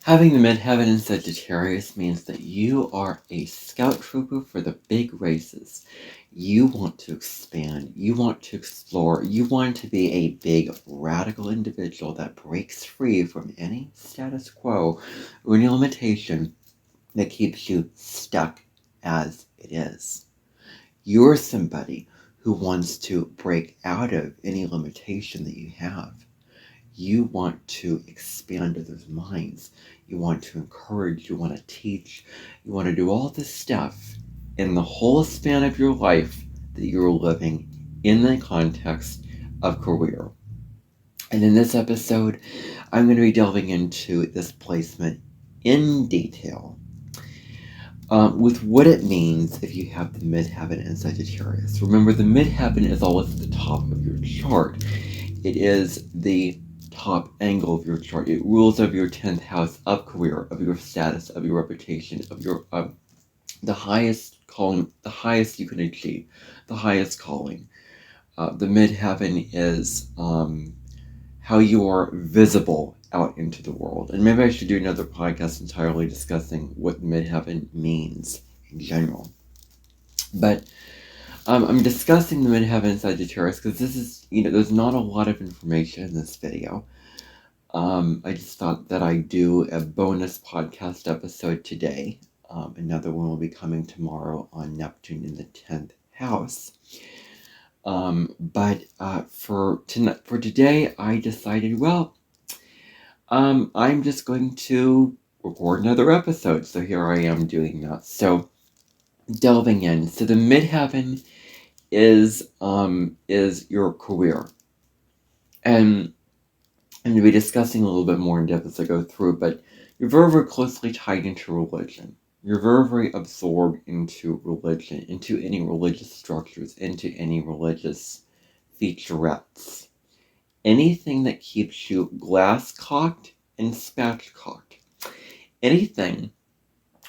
Having the Midheaven in Sagittarius means that you are a scout trooper for the big races. You want to expand, you want to explore, you want to be a big radical individual that breaks free from any status quo or any limitation that keeps you stuck as it is. You're somebody who wants to break out of any limitation that you have. You want to expand others' minds. You want to encourage, you want to teach, you want to do all this stuff in the whole span of your life that you're living in the context of career. And in this episode, I'm going to be delving into this placement in detail with what it means if you have the Midheaven in Sagittarius. Remember, the Midheaven is always at the top of your chart. It is the top angle of your chart. It rules over your 10th house of career, of your status, of your reputation, of your the highest calling, the highest you can achieve, the highest calling. The Midheaven is how you are visible out into the world. And maybe I should do another podcast entirely discussing what Midheaven means in general. But I'm discussing the Midheaven Sagittarius because this is, there's not a lot of information in this video. I just thought that I'd do a bonus podcast episode today. Another one will be coming tomorrow on Neptune in the 10th house. But for today, I decided, I'm just going to record another episode. So here I am doing that. So delving in. So the Midheaven is your career. And I'm going to be discussing a little bit more in depth as I go through, but you're very, very closely tied into religion. You're very, very absorbed into religion, into any religious structures, into any religious featurettes. Anything that keeps you glass-cocked and spatchcocked. Anything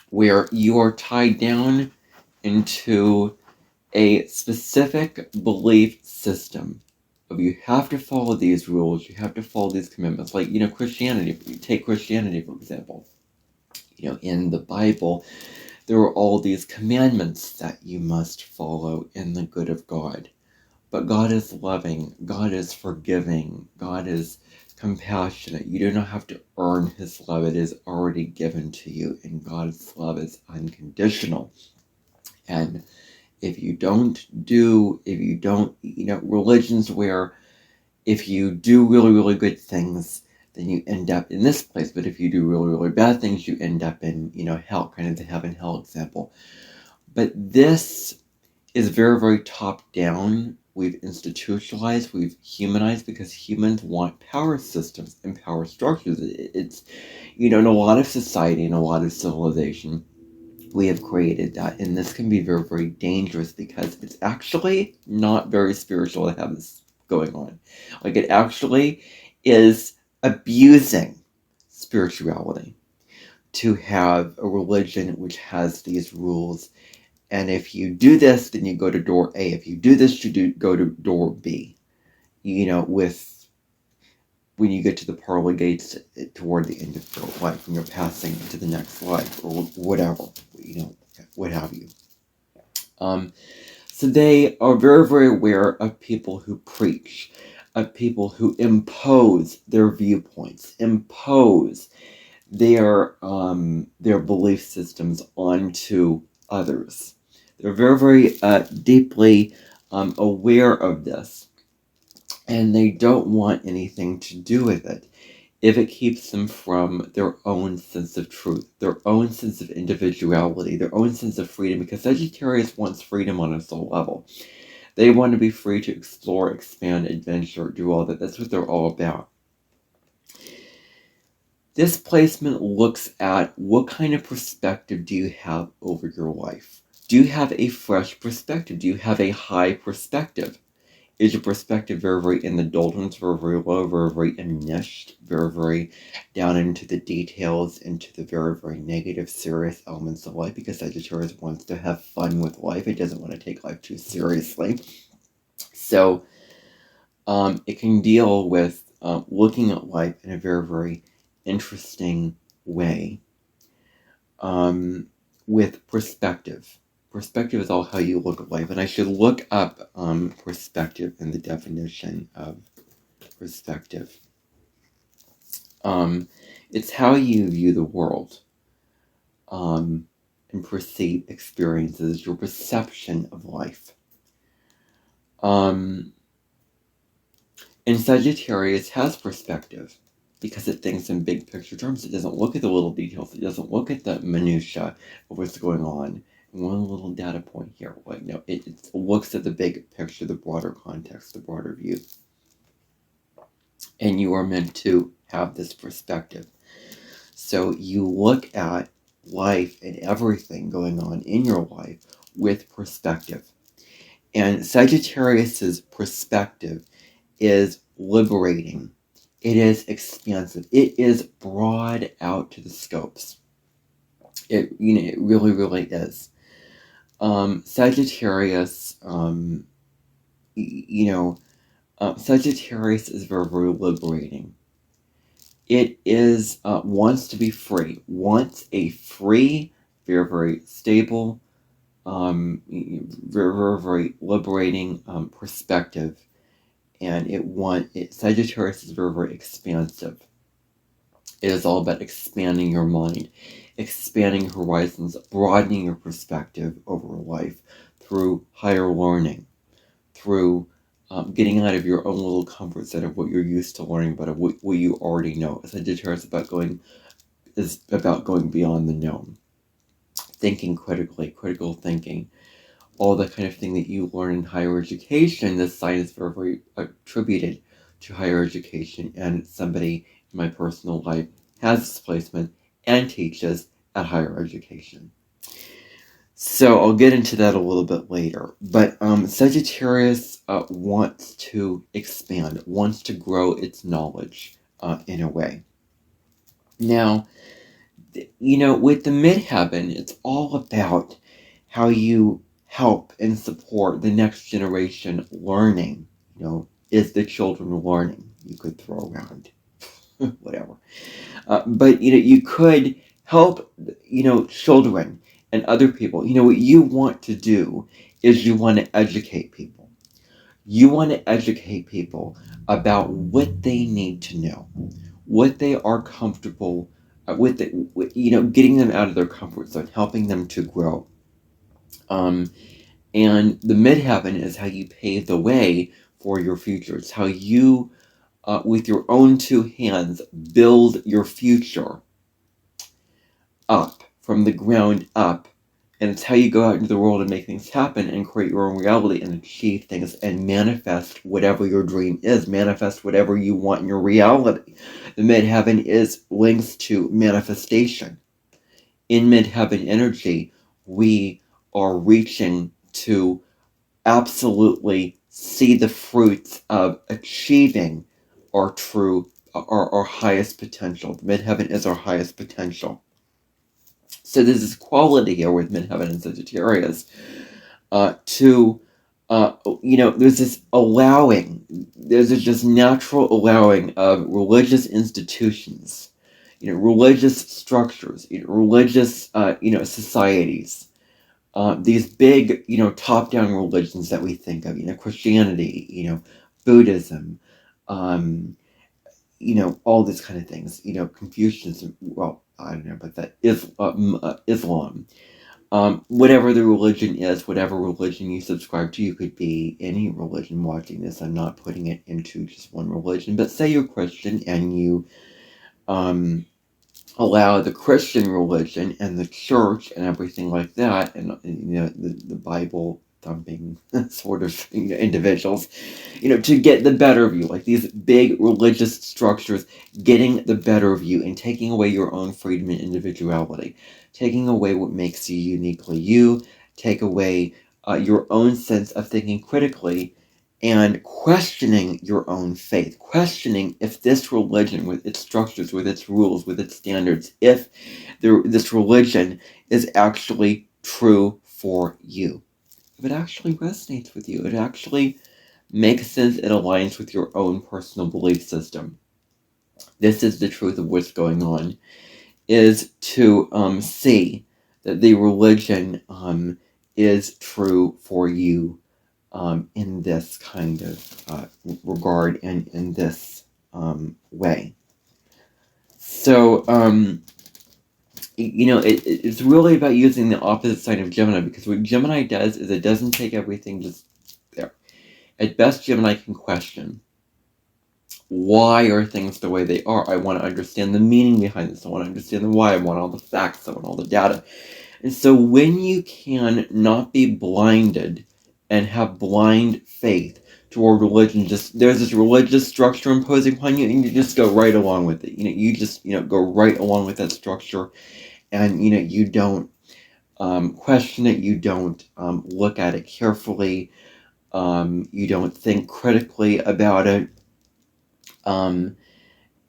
where you are tied down into a specific belief system of you have to follow these rules, you have to follow these commitments. Like, Christianity, you take Christianity, for example. In the Bible, there are all these commandments that you must follow in the good of God. But God is loving, God is forgiving, God is compassionate. You do not have to earn His love. It is already given to you, and God's love is unconditional. And if you don't, religions where if you do really, really good things, then you end up in this place. But if you do really, really bad things, you end up in, hell, kind of the heaven-hell example. But this is very, very top-down. We've institutionalized, we've humanized, because humans want power systems and power structures. It's, in a lot of society and a lot of civilization, we have created that. And this can be very, very dangerous because it's actually not very spiritual to have this going on. Like, it actually is abusing spirituality to have a religion which has these rules. And if you do this, then you go to door A. If you do this, you go to door B. When you get to the pearly gates toward the end of your life, when you're passing into the next life, or whatever, what have you. So they are very, very aware of people who preach, of people who impose their viewpoints, impose their belief systems onto others. They're very, very deeply aware of this, and they don't want anything to do with it if it keeps them from their own sense of truth, their own sense of individuality, their own sense of freedom, because Sagittarius wants freedom on a soul level. They want to be free to explore, expand, adventure, do all that. That's what they're all about. This placement looks at what kind of perspective do you have over your life. Do you have a fresh perspective? Do you have a high perspective? Is your perspective very, very in the doldrums, very, very low, very, very enmeshed, very, very down into the details, into the very, very negative, serious elements of life? Because Sagittarius wants to have fun with life. It doesn't want to take life too seriously. So it can deal with looking at life in a very, very interesting way with perspective. Perspective is all how you look at life, and I should look up perspective and the definition of perspective. It's how you view the world and perceive experiences, your perception of life. And Sagittarius has perspective because it thinks in big picture terms. It doesn't look at the little details. It doesn't look at the minutia of what's going on. One little data point here. No, it looks at the big picture, the broader context, the broader view. And you are meant to have this perspective. So you look at life and everything going on in your life with perspective. And Sagittarius's perspective is liberating. It is expansive. It is broad out to the scopes. It really, really is. Sagittarius, Sagittarius is very, very liberating. It is wants to be free, wants a free, very, very stable, very, very, very liberating perspective, and Sagittarius is very, very expansive. It is all about expanding your mind, expanding horizons, broadening your perspective over life through higher learning, through getting out of your own little comfort zone of what you're used to learning, but of what you already know. Sagittarius is about going beyond the known, thinking critically, critical thinking, all the kind of thing that you learn in higher education. This sign is very, very attributed to higher education, and somebody in my personal life has this placement and teaches at higher education. So I'll get into that a little bit later. But Sagittarius wants to expand, wants to grow its knowledge in a way. Now, with the Midheaven, it's all about how you help and support the next generation learning. Is the children learning? You could throw around whatever. But, you could help, children and other people. What you want to do is you want to educate people. You want to educate people about what they need to know, what they are comfortable with, getting them out of their comfort zone, helping them to grow. And the Midheaven is how you pave the way for your future. It's how you, with your own two hands, build your future up, from the ground up. And it's how you go out into the world and make things happen and create your own reality and achieve things and manifest whatever your dream is, manifest whatever you want in your reality. The Midheaven is links to manifestation. In Midheaven energy, we are reaching to absolutely see the fruits of achieving our highest potential. The Midheaven is our highest potential. So there's this quality here with Midheaven and Sagittarius there's this there's this just natural allowing of religious institutions, religious structures, religious, societies, these big, top-down religions that we think of, Christianity, Buddhism, all these kind of things, Confucianism, well, I don't know about that, Islam, whatever the religion is, whatever religion you subscribe to. You could be any religion watching this. I'm not putting it into just one religion, but say you're Christian and you allow the Christian religion and the church and everything like that, and the Bible thumping sort of individuals, to get the better of you, like these big religious structures getting the better of you and taking away your own freedom and individuality, taking away what makes you uniquely you, take away your own sense of thinking critically and questioning your own faith, questioning if this religion with its structures, with its rules, with its standards, if this religion is actually true for you. If it actually resonates with you, it actually makes sense, it aligns with your own personal belief system. This is the truth of what's going on. is to see that the religion is true for you in this kind of regard and in this way. So, it's really about using the opposite sign of Gemini, because what Gemini does is it doesn't take everything just there. At best, Gemini can question, why are things the way they are? I want to understand the meaning behind this. I want to understand the why. I want all the facts. I want all the data. And so when you can not be blinded and have blind faith toward religion, just there's this religious structure imposing upon you, and you just go right along with it. You just go right along with that structure, and you don't question it. You don't look at it carefully. You don't think critically about it, and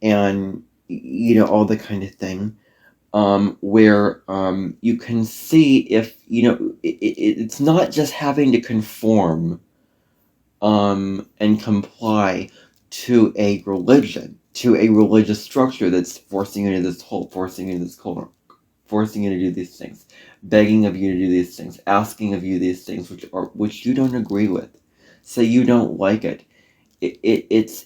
all the kind of thing. Where you can see if it's not just having to conform and comply to a religion, to a religious structure that's forcing you to this hole, forcing you to this corner, forcing you to do these things, begging of you to do these things, asking of you these things which you don't agree with, so you don't like it. It's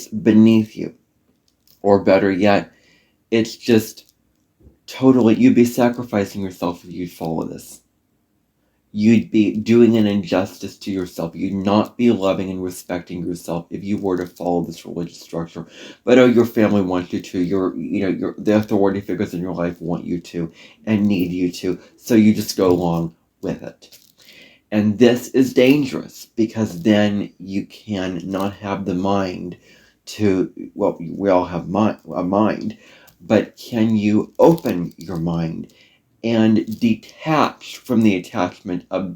beneath you, or better yet, it's just totally, you'd be sacrificing yourself if you'd follow this. You'd be doing an injustice to yourself. You'd not be loving and respecting yourself if you were to follow this religious structure. But your family wants you to. The authority figures in your life want you to and need you to. So you just go along with it. And this is dangerous, because then you can not have the mind to, well, we all have a mind, but can you open your mind and detach from the attachment of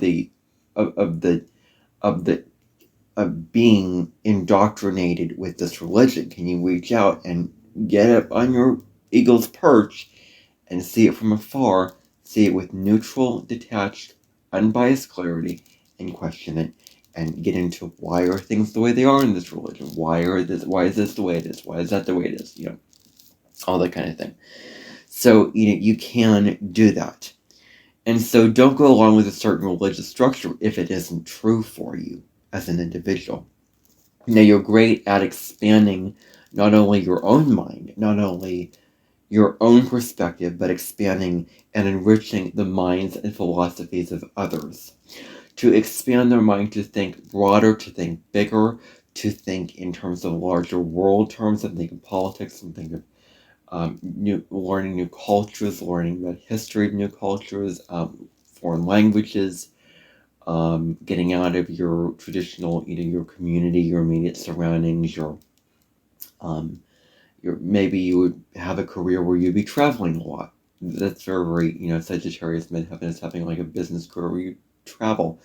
being indoctrinated with this religion? Can you reach out and get up on your eagle's perch and see it from afar, see it with neutral, detached, unbiased clarity, and question it, and get into, why are things the way they are in this religion? Why is this the way it is? Why is that the way it is? All that kind of thing. So, you can do that. And so don't go along with a certain religious structure if it isn't true for you as an individual. Now, you're great at expanding not only your own mind, not only your own perspective, but expanding and enriching the minds and philosophies of others. To expand their mind, to think broader, to think bigger, to think in terms of larger world terms, and think of politics, and think of learning new cultures, learning about history of new cultures, foreign languages, getting out of your traditional, your community, your immediate surroundings, maybe you would have a career where you'd be traveling a lot. That's very, Sagittarius Midheaven is having like a business career where you travel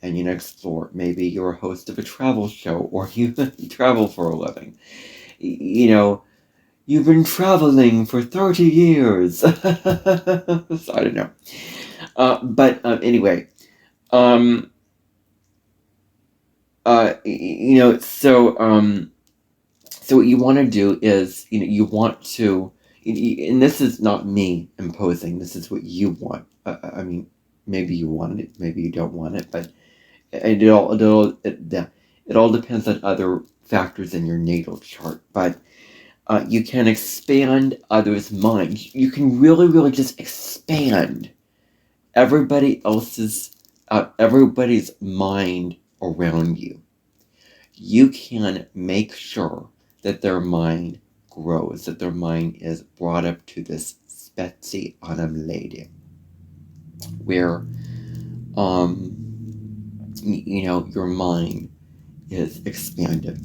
and explore. Maybe you're a host of a travel show, or you travel for a living. You've been traveling for 30 years. So I don't know. But anyway, so what you want to do is, you want to, and this is not me imposing, this is what you want. I mean, maybe you want it, maybe you don't want it, but it all depends on other factors in your natal chart. But you can expand others' minds. You can really, really just expand everybody's mind around you. You can make sure that their mind grows, that their mind is brought up to this specie animated, where your mind is expanded.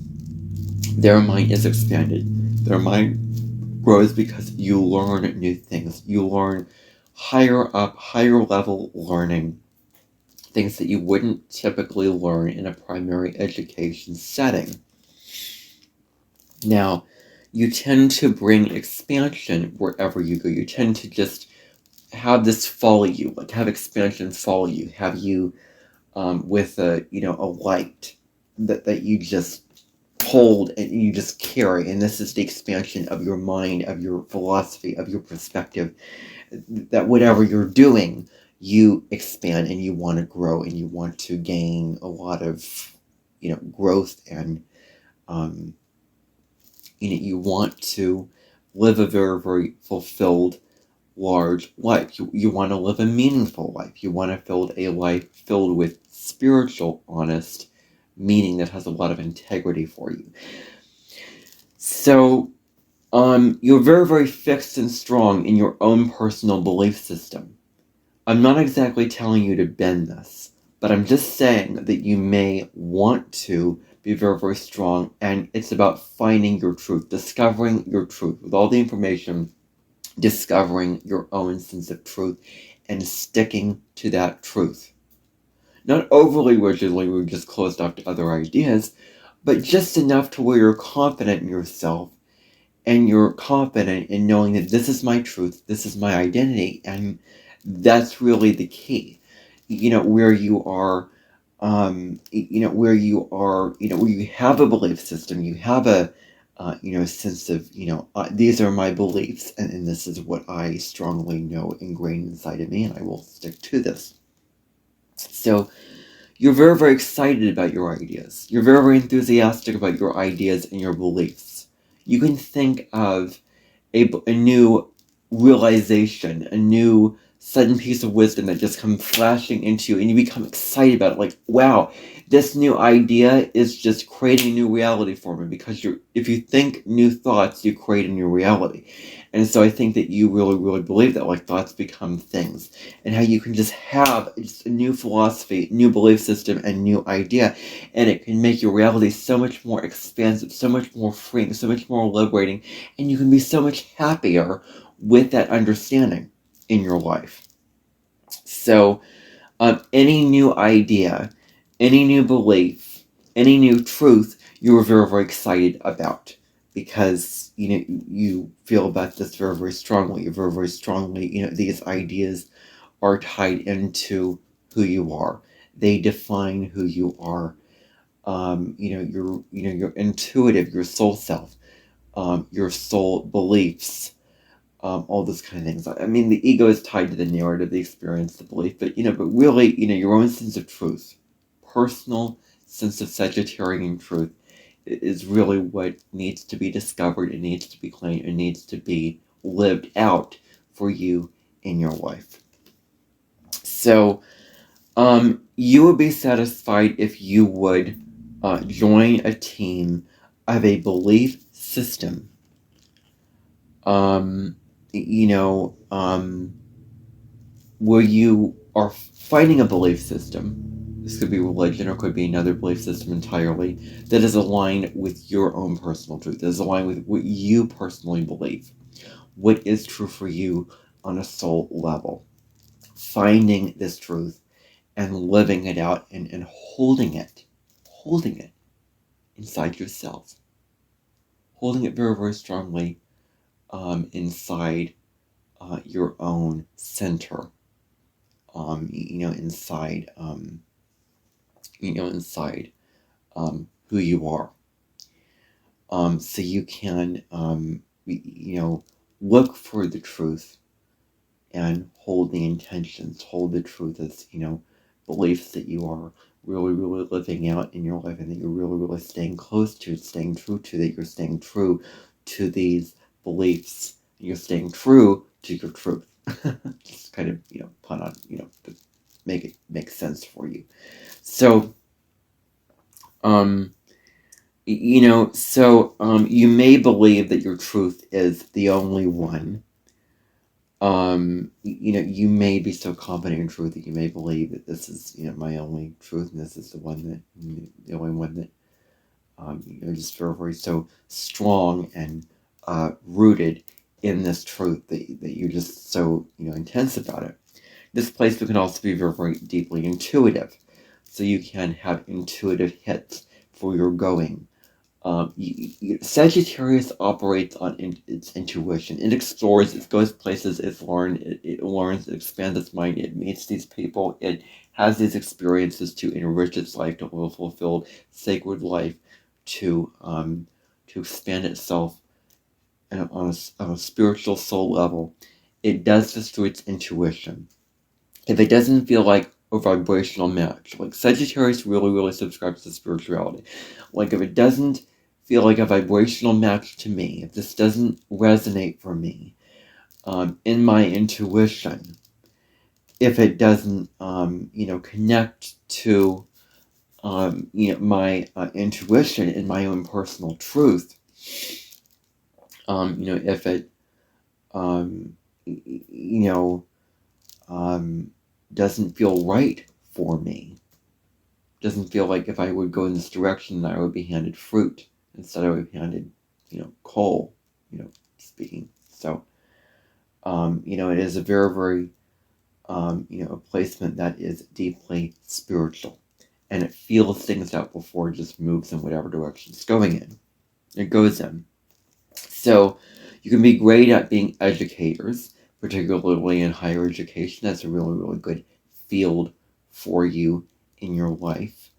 Their mind is expanded. Their mind grows because you learn new things. You learn higher level learning, things that you wouldn't typically learn in a primary education setting. Now, you tend to bring expansion wherever you go. You tend to just have this follow you, like have expansion follow you, have you with a light that you just hold and you just carry. And this is the expansion of your mind, of your philosophy, of your perspective, that whatever you're doing, you expand and you want to grow and you want to gain a lot of, growth, and you want to live a very, very fulfilled, large life. You want to live a meaningful life. You want to build a life filled with spiritual, honest meaning that has a lot of integrity for you. So, you're very, very fixed and strong in your own personal belief system. I'm not exactly telling you to bend this, but I'm just saying that you may want to be very, very strong, and it's about finding your truth, discovering your truth with all the information, discovering your own sense of truth, and sticking to that truth. Not overly rigidly, we're just closed off to other ideas, but just enough to where you're confident in yourself, and you're confident in knowing that this is my truth, this is my identity, and that's really the key. Where you are, where you have a belief system, you have a, sense of, these are my beliefs, and this is what I strongly know ingrained inside of me, and I will stick to this. So, you're very, very excited about your ideas. You're very, very enthusiastic about your ideas and your beliefs. You can think of a new realization, a new sudden piece of wisdom that just comes flashing into you, and you become excited about it. Like, wow, this new idea is just creating a new reality for me, because if you think new thoughts, you create a new reality. And so I think that you really, really believe that, like, thoughts become things, and how you can just have just a new philosophy, new belief system, and new idea, and it can make your reality so much more expansive, so much more freeing, so much more liberating, and you can be so much happier with that understanding in your life. So, any new idea, any new belief, any new truth, you are very, very excited about, because you feel about this very, very strongly. Very, very strongly. These ideas are tied into who you are. They define who you are. Your intuitive, your soul self, your soul beliefs, all those kind of things. I mean, the ego is tied to the narrative, the experience, the belief, but really, your own sense of truth, personal sense of Sagittarian truth, is really what needs to be discovered. It needs to be claimed. It needs to be lived out for you in your life. So, you would be satisfied if you would join a team of a belief system. Where you are fighting a belief system. This could be religion, or could be another belief system entirely, that is aligned with your own personal truth, that is aligned with what you personally believe, what is true for you on a soul level. Finding this truth and living it out, and holding it inside yourself. Holding it very, very strongly inside your own center. Inside who you are. So you can, look for the truth and hold the intentions, hold the truth as, beliefs that you are really, really living out in your life, and that you're really, really staying close to, staying true to, that you're staying true to these beliefs. You're staying true to your truth. Just kind of, pun on, to make it make sense for you. So, you may believe that your truth is the only one. You may be so confident in truth that you may believe that this is, my only truth, and this is the only one that, just very, very so strong and rooted in this truth that you're just so, intense about it. This place can also be very, very deeply intuitive. So you can have intuitive hits for your going. Sagittarius operates on its intuition. It explores, it goes places, it learns, it expands its mind, it meets these people, it has these experiences to enrich its life, to live a fulfilled, sacred life, to expand itself on a spiritual soul level, it does this through its intuition. If it doesn't feel like a vibrational match, like Sagittarius really subscribes to spirituality. Like if it doesn't feel like a vibrational match to me, if this doesn't resonate for me, in my intuition, if it doesn't, connect to, my intuition and my own personal truth, if it, doesn't feel right for me, doesn't feel like if I would go in this direction, I would be handed fruit instead I would be handed, coal, speaking. So, it is a very, a placement that is deeply spiritual, and it feels things out before it just moves in whatever direction it's going in. It goes in. So, you can be great at being educators, particularly in higher education. That's a really good field for you in your life.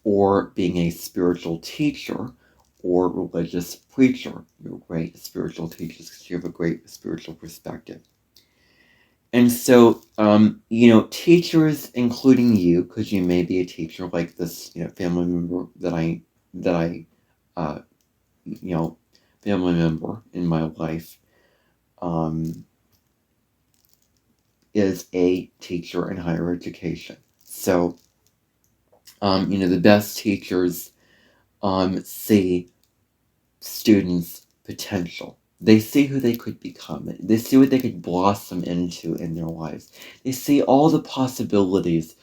Or being a spiritual teacher or religious preacher. You're great spiritual teachers because you have a great spiritual perspective. And so, teachers, including you, because you may be a teacher, like this, family member family member in my life, is a teacher in higher education. So, the best teachers see students' potential. They see who they could become. They see what they could blossom into in their lives. They see all the possibilities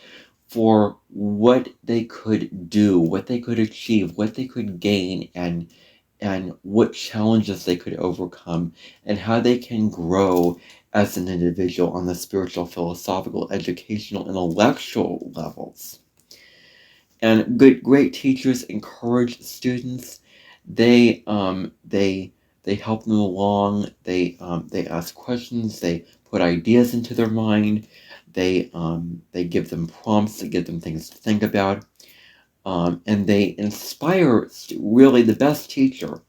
for what they could do, what they could achieve, what they could gain, and what challenges they could overcome, and how they can grow as an individual on the spiritual, philosophical, educational, intellectual levels. And great teachers encourage students. They help them along. They ask questions. They put ideas into their mind. They give them prompts. They give them things to think about. And they inspire. Really, the best teacher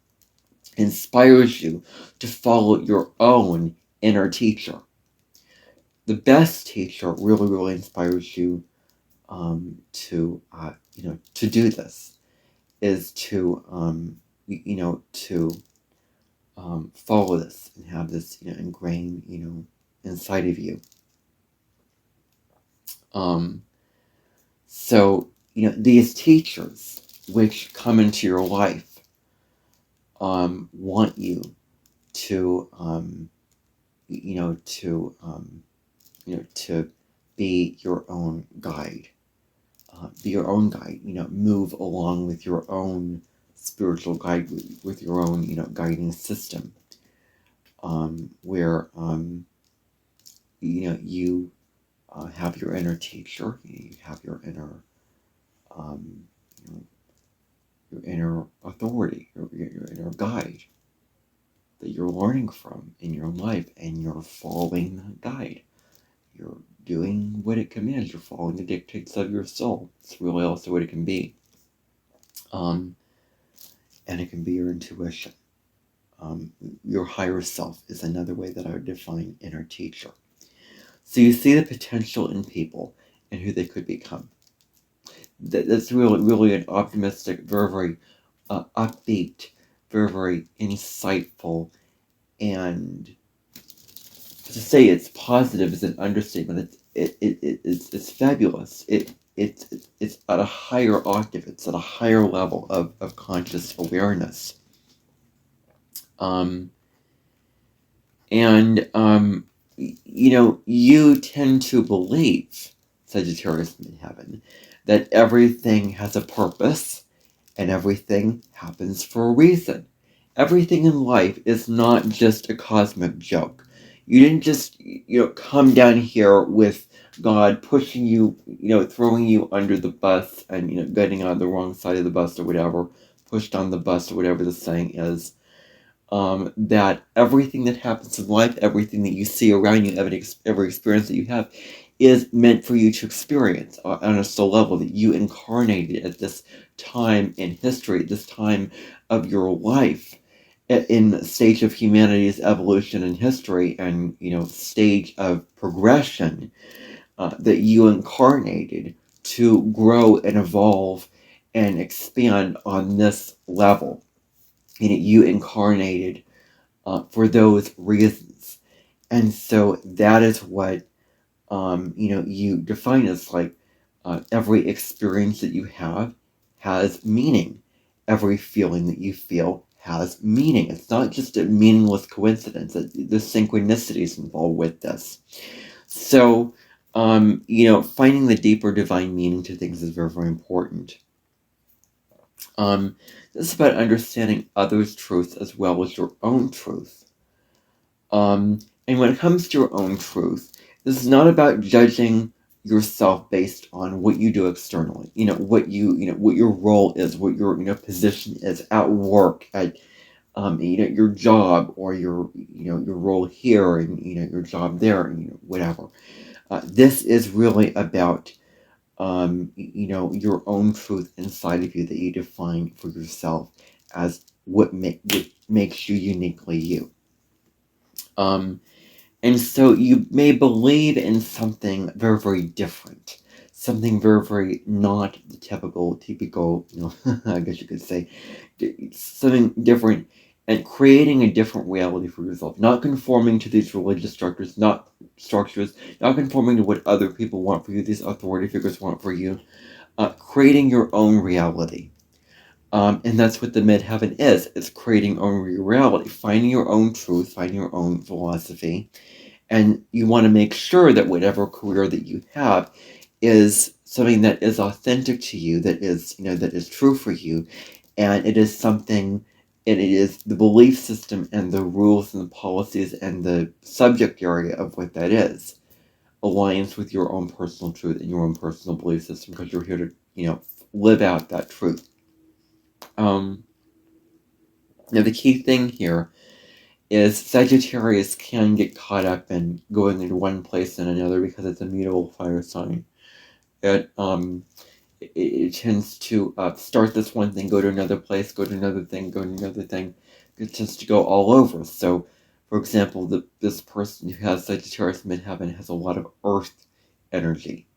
inspires you to follow your own inner teacher. The best teacher really inspires you to do this, is to follow this and have this ingrained inside of you. So these teachers which come into your life want you to to be your own guide. Be your own guide. Move along with your own spiritual guide, with your own guiding system, where you have your inner teacher, you have your inner your inner authority, your inner guide that you're learning from in your life, and you're following that guide. You're doing what it commands. You're following the dictates of your soul. It's really also what it can be. And it can be your intuition. Your higher self is another way that I would define inner teacher. So you see the potential in people and who they could become. That's really an optimistic, very upbeat, very insightful, and to say it's positive is an understatement. It's fabulous. It's at a higher octave. It's at a higher level of conscious awareness. You tend to believe, Sagittarius Midheaven, that everything has a purpose and everything happens for a reason. Everything in life is not just a cosmic joke. You didn't just, come down here with God pushing you, throwing you under the bus and, getting on the wrong side of the bus or whatever, pushed on the bus or whatever the saying is. That everything that happens in life, everything that you see around you, every experience that you have, is meant for you to experience on a soul level, that you incarnated at this time in history, this time of your life, in the stage of humanity's evolution and history, and stage of progression, that you incarnated to grow and evolve and expand on this level. You incarnated for those reasons. And so that is what you define as like, every experience that you have has meaning. Every feeling that you feel has meaning. It's not just a meaningless coincidence. The synchronicities involved with this. So, finding the deeper divine meaning to things is very, very important. This is about understanding others' truth as well as your own truth. And when it comes to your own truth, this is not about judging yourself based on what you do externally. What your role is, what your position is at work, at your job, or your role here, and your job there, and whatever. This is really about your own truth inside of you that you define for yourself as what makes you uniquely you. And so you may believe in something very, very different, something very, very not the typical, I guess you could say, something different, and creating a different reality for yourself, not conforming to these religious structures, not conforming to what other people want for you, these authority figures want for you, creating your own reality. And that's what the Midheaven is. It's creating your own reality, finding your own truth, finding your own philosophy. And you want to make sure that whatever career that you have is something that is authentic to you, that is true for you. And it is something, and it is the belief system and the rules and the policies and the subject area of what that is aligns with your own personal truth and your own personal belief system, because you're here to, live out that truth. Now the key thing here is Sagittarius can get caught up in going into one place and another because it's a mutable fire sign. It tends to start this one thing, go to another place, go to another thing, go to another thing. It tends to go all over. So, for example, this person who has Sagittarius Midheaven has a lot of earth energy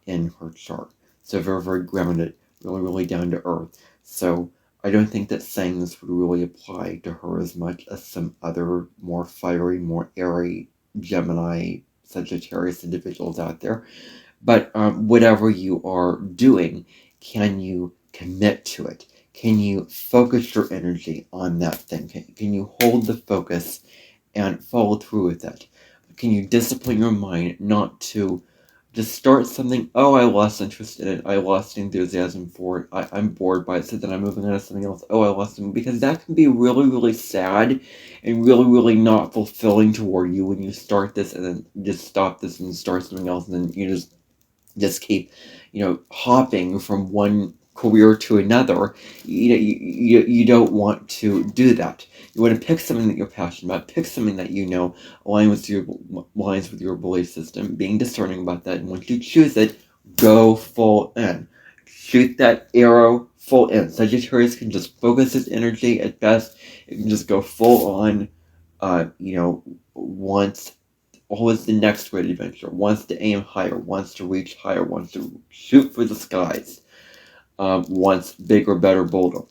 in her chart. So very, very grounded, really, really down to earth. So I don't think that saying this would really apply to her as much as some other more fiery, more airy Gemini, Sagittarius individuals out there. But whatever you are doing, can you commit to it? Can you focus your energy on that thing? Can you hold the focus and follow through with it? Can you discipline your mind not to just start something, oh, I lost interest in it, I lost enthusiasm for it, I'm bored by it, so then I'm moving on to something else, oh, I lost it, because that can be really, really sad and really, really not fulfilling toward you when you start this and then just stop this and start something else, and then you just keep, hopping from one career to another. You don't want to do that. You want to pick something that you're passionate about, pick something that aligns with your belief system, being discerning about that, and once you choose it, go full in. Shoot that arrow full in. Sagittarius can just focus its energy at best. It can just go full on, wants always the next great adventure, wants to aim higher, wants to reach higher, wants to shoot for the skies, wants bigger, better, bolder.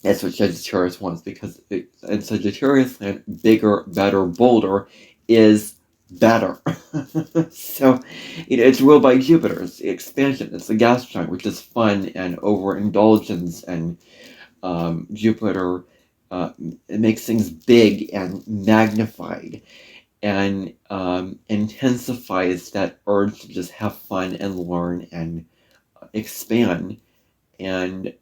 That's what Sagittarius wants, because in Sagittarius land, bigger, better, bolder is better. So, it's ruled by Jupiter. It's the expansion. It's the gas giant, which is fun and overindulgence, and Jupiter it makes things big and magnified, and intensifies that urge to just have fun and learn and expand and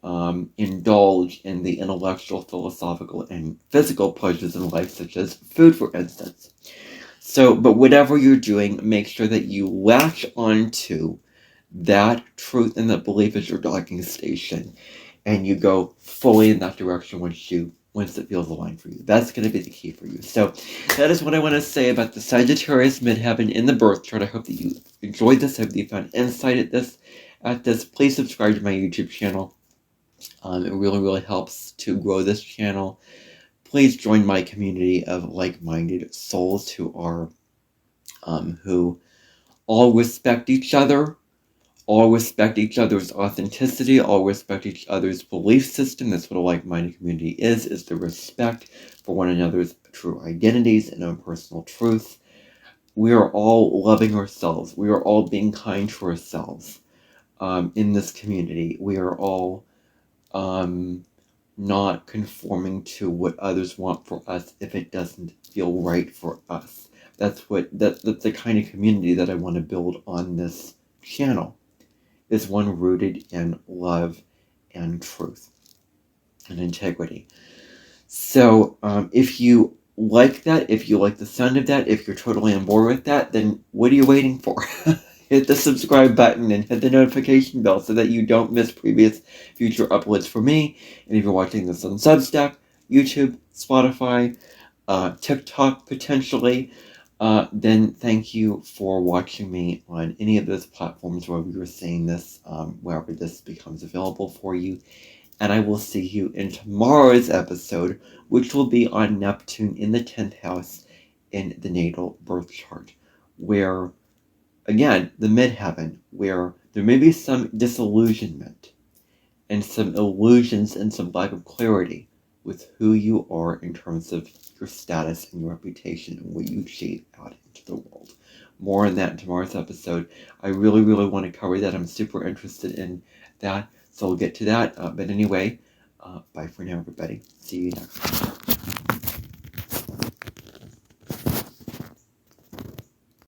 indulge in the intellectual, philosophical, and physical pleasures in life, such as food, for instance. So, but whatever you're doing, make sure that you latch onto that truth and that belief as your docking station, and you go fully in that direction once you once it feels aligned for you. That's going to be the key for you. So that is what I want to say about the Sagittarius midheaven in the birth chart. I hope that you enjoyed this. I hope that you found insight at this. Please subscribe to my YouTube channel. It really, really helps to grow this channel. Please join my community of like-minded souls who are who all respect each other, all respect each other's authenticity, all respect each other's belief system. That's what a like-minded community is the respect for one another's true identities and own personal truth. We are all loving ourselves. We are all being kind to ourselves in this community. We are all not conforming to what others want for us if it doesn't feel right for us. That's the kind of community that I want to build on this channel, is one rooted in love and truth and integrity. So if you like that, if you like the sound of that, if you're totally on board with that, then what are you waiting for? Hit the subscribe button and hit the notification bell so that you don't miss future uploads for me. And if you're watching this on Substack, YouTube, Spotify, TikTok potentially, then thank you for watching me on any of those platforms where we were saying this, wherever this becomes available for you. And I will see you in tomorrow's episode, which will be on Neptune in the 10th house in the natal birth chart, where, again, the midheaven, where there may be some disillusionment and some illusions and some lack of clarity with who you are in terms of your status and your reputation and what you achieve out into the world. More on that in tomorrow's episode. I really, really want to cover that. I'm super interested in that. So we'll get to that. But anyway, bye for now, everybody. See you next time.